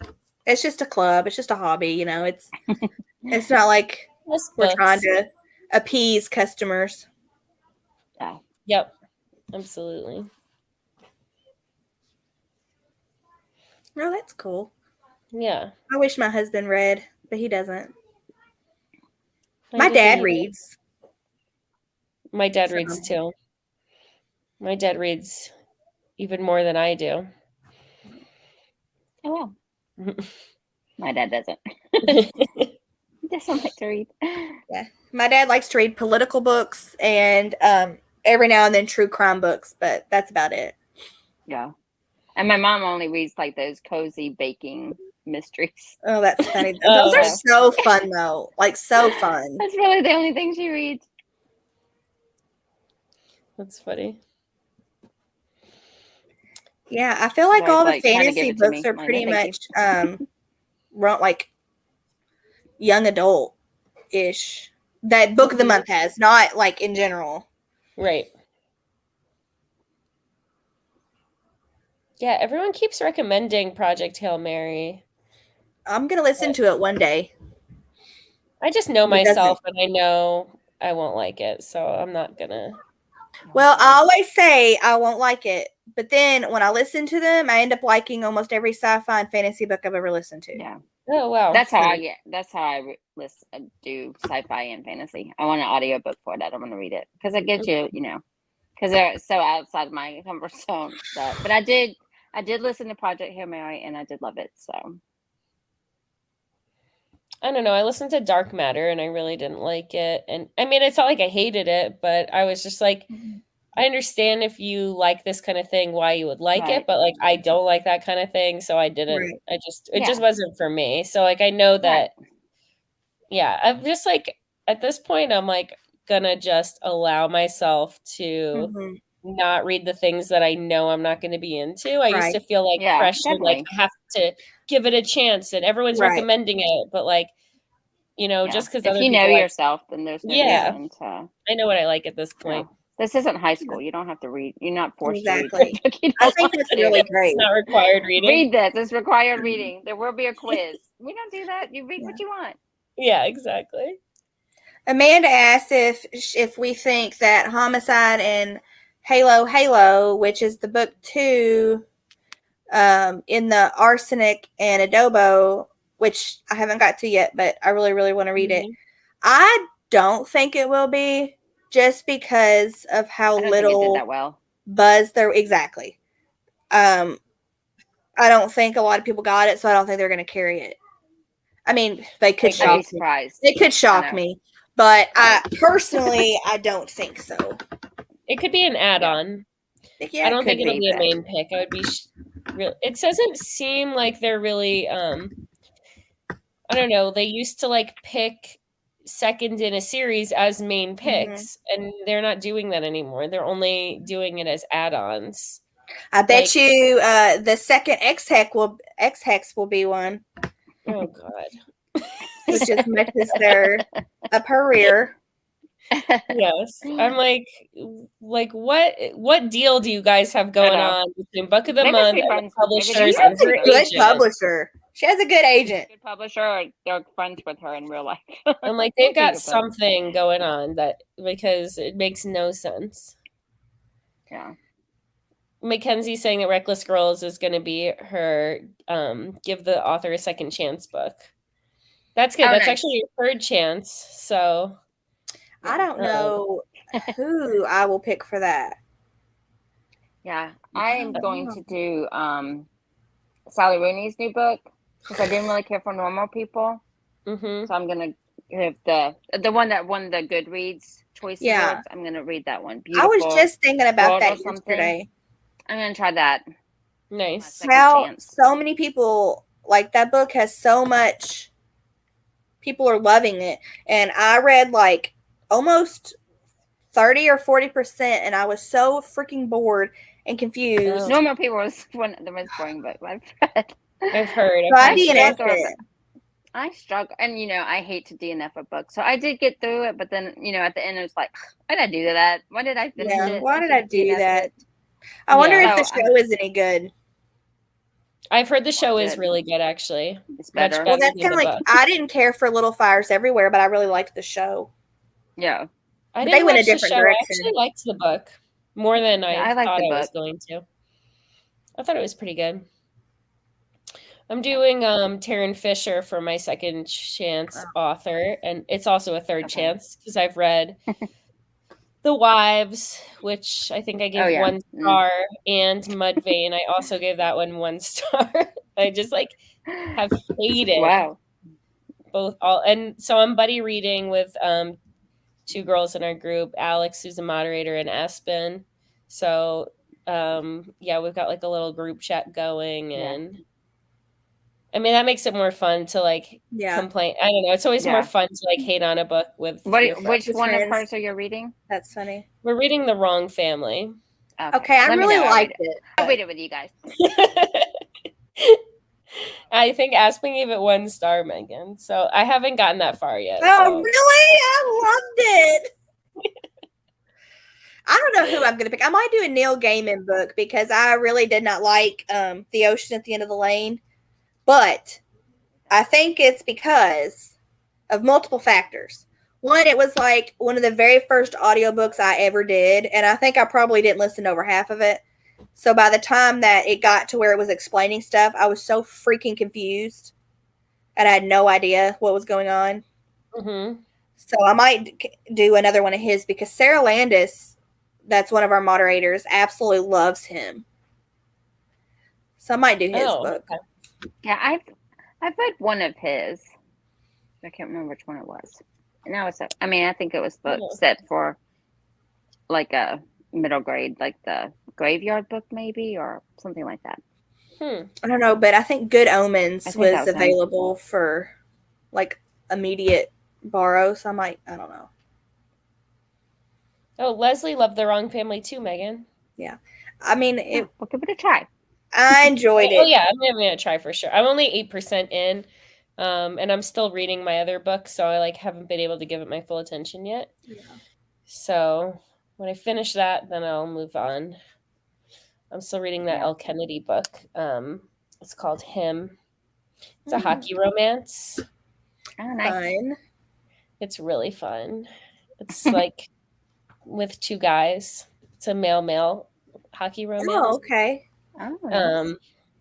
club. It's just a hobby. You know, it's not like we're trying to appease customers. Yeah. Yep. Absolutely. Oh, that's cool. Yeah. I wish my husband read, but he doesn't. My dad reads. My dad reads too. My dad reads even more than I do. Oh, wow. My dad doesn't. He doesn't like to read. Yeah. My dad likes to read political books and every now and then true crime books, but that's about it. Yeah. And my mom only reads like those cozy baking mysteries. Oh, that's funny. Those are so fun though. Like, so fun. That's really the only thing she reads. That's funny. Yeah, I feel like all the fantasy books are pretty much like young adult ish. That book of the month has, not like in general. Right. Yeah, everyone keeps recommending Project Hail Mary. I'm gonna listen to it one day. I just know myself, and I know I won't like it, so I'm not gonna. Well, I always say I won't like it, but then when I listen to them, I end up liking almost every sci-fi and fantasy book I've ever listened to. Yeah. Oh wow. That's how I get. That's how I do sci-fi and fantasy. I want an audiobook for it. I don't want to read it because it gives you, because they're so outside my comfort zone. But I did listen to Project Hail Mary, and I did love it. So I don't know. I listened to Dark Matter, and I really didn't like it. And I mean, it's not like I hated it, but I was just like, I understand if you like this kind of thing, why you would like it, but like I don't like that kind of thing, so I didn't. It just wasn't for me. So like I know that. Yeah, I'm just like at this point, I'm like gonna just allow myself to not read the things that I know I'm not going to be into. I used to feel like Yeah, pressure, like definitely. I have to give it a chance and everyone's Right. recommending it. But like, you know, Yeah. just because if other you know people like, yourself, then there's no yeah, reason to. I know what I like at this point. This isn't high school. You don't have to read. You're not forced Exactly. to read. You I don't think want that's to. really great. It's not required reading. Read this. It's required reading. There will be a quiz. We don't do that. You read what you want. Yeah, exactly. Amanda asked if we think that Homicide and Halo, which is the book 2 in the Arsenic and Adobo, which I haven't got to yet, but I really, really want to read it. I don't think it will be, just because of how I don't little think it did that well. buzz there. Exactly. I don't think a lot of people got it, so I don't think they're going to carry it. I mean, they could shock me. Surprised. They could shock me, but I personally, I don't think so. It could be an add-on. Yeah, I don't think it'll be a main pick. I would be real. It doesn't seem like they're really. I don't know. They used to like pick second in a series as main picks, and they're not doing that anymore. They're only doing it as add-ons. I bet you the second X-Hex will be one. Oh God. Which is much as their upper rear. Yes. I'm like what deal do you guys have going on between Book of the Month and publishers and her good publisher? She has a good agent. Good publisher. They're friends with her in real life. I'm like, they've got something going on because it makes no sense. Yeah. Mackenzie's saying that Reckless Girls is going to be her give the author a second chance book. That's good. That's actually your third chance. So I don't know who I will pick for that. Yeah, I am going to do Sally Rooney's new book because I didn't really care for Normal People. So I'm gonna give the one that won the Goodreads Choice Awards. I'm gonna read that one. Beautiful. I was just thinking about that yesterday. I'm gonna try that. Nice. How so many people like that book has so much. People are loving it, and I read like almost 30 or 40%, and I was so freaking bored and confused. Normal People was one of the most boring books I've read. I've heard. So I DNF'd it. I struggle, and I hate to DNF a book, so I did get through it, but then at the end it was like, why did I do that? Why did I finish it? Why did I do that? I wonder if the show is any good. I've heard the show is really good, actually. It's better. Well, that's kind of like I didn't care for Little Fires Everywhere, but I really liked the show. Yeah, but they went a different direction. I actually liked the book more than I thought I was going to. I thought it was pretty good. I'm doing Taryn Fisher for my second chance author, and it's also a third chance because I've read The Wives, which I think I gave 1 star, and Mudvayne. I also gave that one 1 star. I just have hated both and so I'm buddy reading with 2 girls in our group, Alex, who's a moderator, and Aspen. So we've got a little group chat going, and I mean that makes it more fun to complain. I don't know. It's always more fun to hate on a book with which one of hers are you reading? That's funny. We're reading The Wrong Family. Okay, I really liked it. I'll read it with you guys. I think Aspen gave it 1 star, Megan. So I haven't gotten that far yet. Oh, really? I loved it. I don't know who I'm going to pick. I might do a Neil Gaiman book because I really did not like The Ocean at the End of the Lane. But I think it's because of multiple factors. One, it was one of the very first audiobooks I ever did. And I think I probably didn't listen to over half of it. So by the time that it got to where it was explaining stuff, I was so freaking confused. And I had no idea what was going on. Mm-hmm. So I might do another one of his because Sarah Landis, that's one of our moderators, absolutely loves him. So I might do his book. Okay. Yeah, I've read one of his. I can't remember which one it was. Now I think it was the set for a middle grade, the Graveyard book maybe, or something like that. I don't know, but I think Good Omens was available for immediate borrow. So I don't know. Oh, Leslie loved The Wrong Family too, Megan. I mean, We'll give it a try. I enjoyed it. Oh yeah, I'm gonna try for sure. I'm only 8% in, and I'm still reading my other book, so I haven't been able to give it my full attention yet. Yeah. So when I finish that, then I'll move on. I'm still reading that Elle Kennedy book. It's called Him. It's a hockey romance. Oh, nice. Fun. It's really fun. It's like with two guys. It's a male hockey romance. Oh, okay. Oh, nice.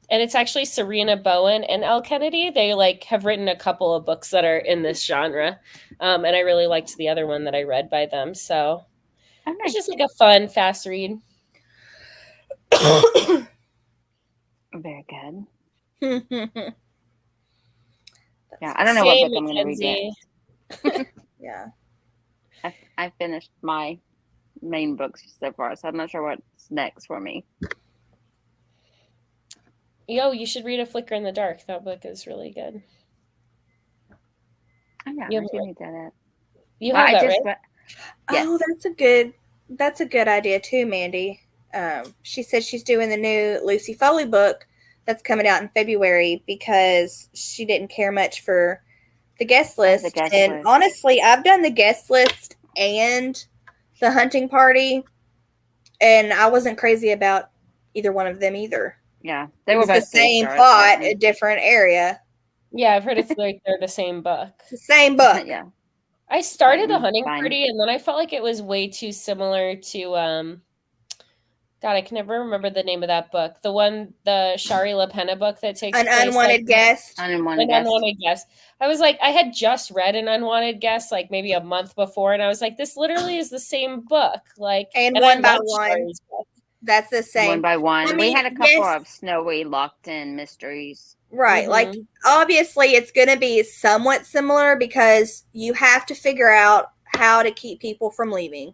And it's actually Serena Bowen and Elle Kennedy. They have written a couple of books that are in this genre. And I really liked the other one that I read by them. So it's just like a fun, fast read. Very good. Yeah, I don't know what book I'm going to read yet. Yeah. I finished my main books so far, so I'm not sure what's next for me. You should read A Flicker in the Dark. That book is really good. Oh, yeah, You I do need that. You have that, right? Yes. Oh, that's a good idea too, Mandy. She said she's doing the new Lucy Foley book that's coming out in February because she didn't care much for the guest list. Honestly, I've done the guest list and the hunting party, and I wasn't crazy about either one of them either. Yeah, they were both the same plot, a different area. Yeah, I've heard it's like they're the same book. The same book. Yeah. I started the hunting party, and then I felt like it was way too similar to God, I can never remember the name of that book. The Shari LaPena book that takes An Unwanted Guest. Unwanted Guest. I was like, I had just read An Unwanted Guest like maybe a month before, and I was like, this literally is the same book. And one by one. That's the same. One by one. I mean, we had a couple of snowy locked in mysteries. Right. Like, obviously, it's going to be somewhat similar because you have to figure out how to keep people from leaving.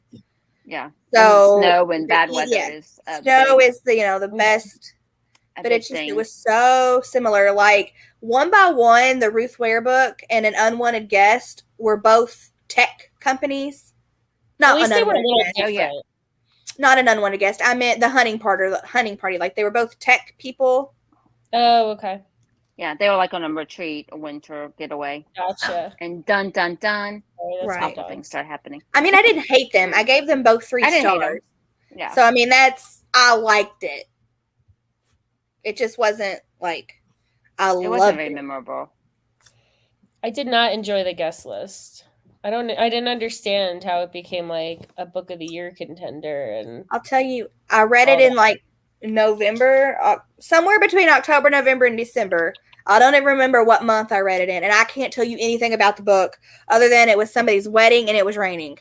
Yeah. So and snow and bad weather is snow is the best, but it was so similar. Like One by One, the Ruth Ware book, and An Unwanted Guest were both tech companies. Not At least they were a little different. Not An Unwanted Guest. I meant the hunting party. Like they were both tech people. Oh, okay. Yeah, they were like on a retreat, a winter getaway. Gotcha. And dun dun dun. Right. Things start happening. I mean, I didn't hate them. I gave them both 3 stars. Yeah. So I mean, I liked it. It just wasn't like it wasn't very memorable. I did not enjoy the guest list. I didn't understand how it became like a book of the year contender. And I'll tell you, I read it in like November, somewhere between October, November, and December. I don't even remember what month I read it in, and I can't tell you anything about the book other than it was somebody's wedding and it was raining.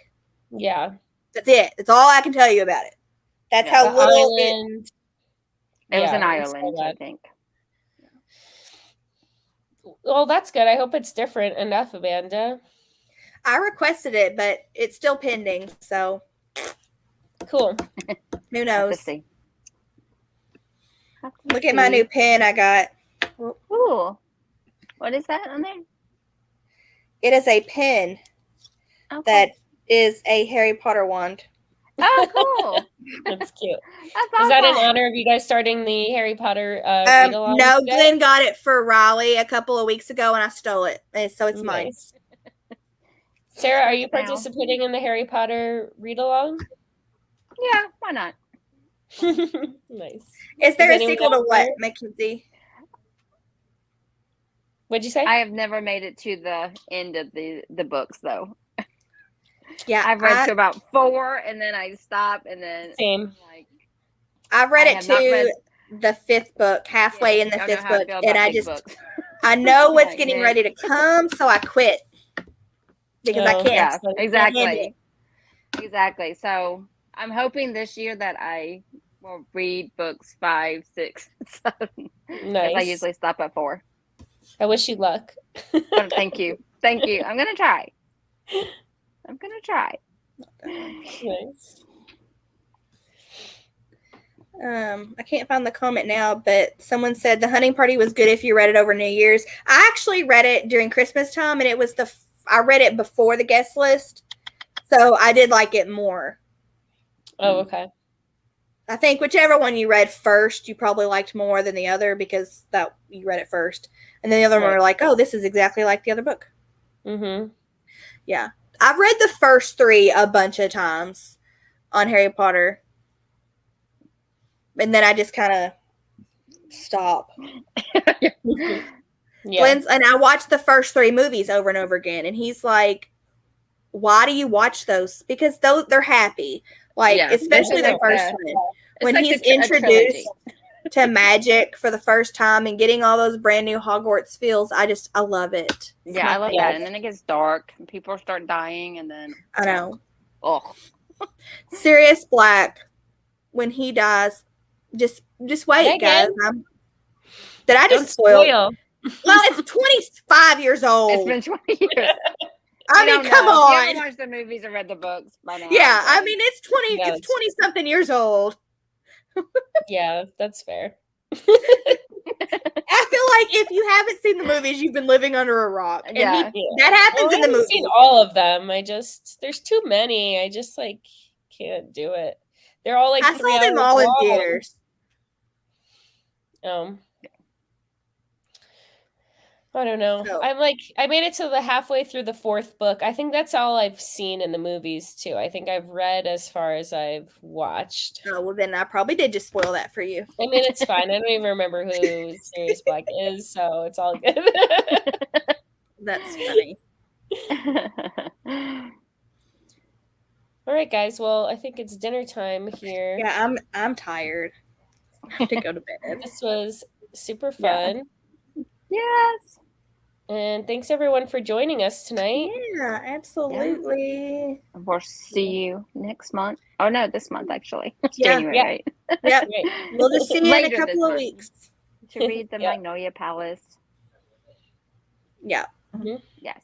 Yeah. That's it. That's all I can tell you about it. That's how little it was in Ireland, I think. Well, that's good. I hope it's different enough, Amanda. I requested it, but it's still pending, so cool. Who knows? Look at my new pen I got. Ooh. What is that on there? It is a pen that is a Harry Potter wand. Oh, cool. That's cute. That's awesome. Is that in honor of you guys starting the Harry Potter read-along? No, Glenn got it for Riley a couple of weeks ago, and I stole it. And so it's mine. Sarah, are you participating in the Harry Potter read-along? Yeah, why not? Nice. Is there a sequel to what, Mackenzie? What'd you say? I have never made it to the end of the books, though. Yeah, I've read to about 4, and then I stop, and then same. I've read it to the 5th book, halfway in the 5th book, and I know what's getting ready to come, so I quit because I can't. Yeah, exactly. So I'm hoping this year that I will read books 5, 6, 7. Nice. I usually stop at 4. I wish you luck. Thank you. I'm gonna try. Nice. I can't find the comment now, but someone said the hunting party was good if you read it over New Year's. I actually read it during Christmas time, and it was I read it before the guest list, so I did like it more. Oh, okay. I think whichever one you read first, you probably liked more than the other because that you read it first, and then the other one were like, "Oh, this is exactly like the other book." Mm-hmm. Yeah, I've read the first 3 a bunch of times on Harry Potter, and then I just kind of stop. Yeah. Glenn's, and I watched the first 3 movies over and over again, and he's like, "Why do you watch those? Because they're happy, like especially the first one when like he's a introduced to magic for the first time and getting all those brand new Hogwarts feels. I love it. Yeah, I love that. And then it gets dark, and people start dying, and then I know. Oh, Sirius Black, when he dies, just wait, guys. Did I just spoil? Well, it's 25 years old. It's been 20 years. I mean, come on. If you haven't watched the movies or read the books by now. Yeah, I mean, it's 20 something years old. Yeah, that's fair. I feel like if you haven't seen the movies, you've been living under a rock. And that happens in the movie. I've seen all of them. There's too many. I just like can't do it. They're all like I saw them all in theaters. I don't know. So, I made it to the halfway through the 4th book. I think that's all I've seen in the movies too. I think I've read as far as I've watched. Oh, well then I probably did just spoil that for you. I mean, it's fine. I don't even remember who Sirius Black is, so it's all good. That's funny. All right, guys. Well, I think it's dinner time here. Yeah, I'm tired. I have to go to bed. This was super fun. Yes. And thanks everyone for joining us tonight. Yeah, absolutely. Yeah. We'll see you next month. Oh no, this month actually. It's January, right? Yep. We'll just see you in a couple of weeks. To read the Magnolia Palace. Yeah. Mm-hmm. Yes.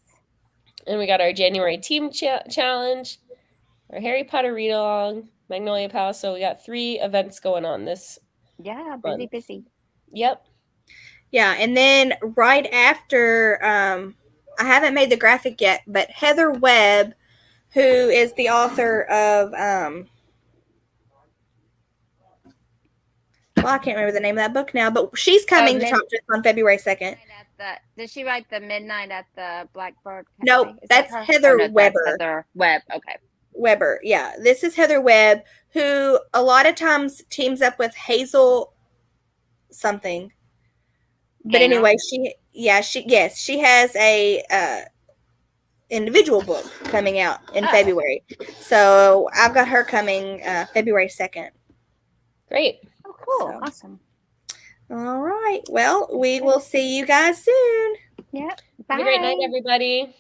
And we got our January team challenge, our Harry Potter read along, Magnolia Palace. So we got 3 events going on this. Yeah, busy. Yep. Yeah, and then right after, I haven't made the graphic yet, but Heather Webb, who is the author of, well, I can't remember the name of that book now, but she's coming to talk to us on February 2nd. Did she write the Midnight at the Blackbird Cafe? No, that's Heather Weber. That's Heather Webb, okay. Weber, yeah. This is Heather Webb, who a lot of times teams up with Hazel something. But anyway, she has a individual book coming out in February. So I've got her coming February 2nd. Great. Oh, cool. Awesome. All right. Well, we will see you guys soon. Yeah. Bye. Have a great night, everybody.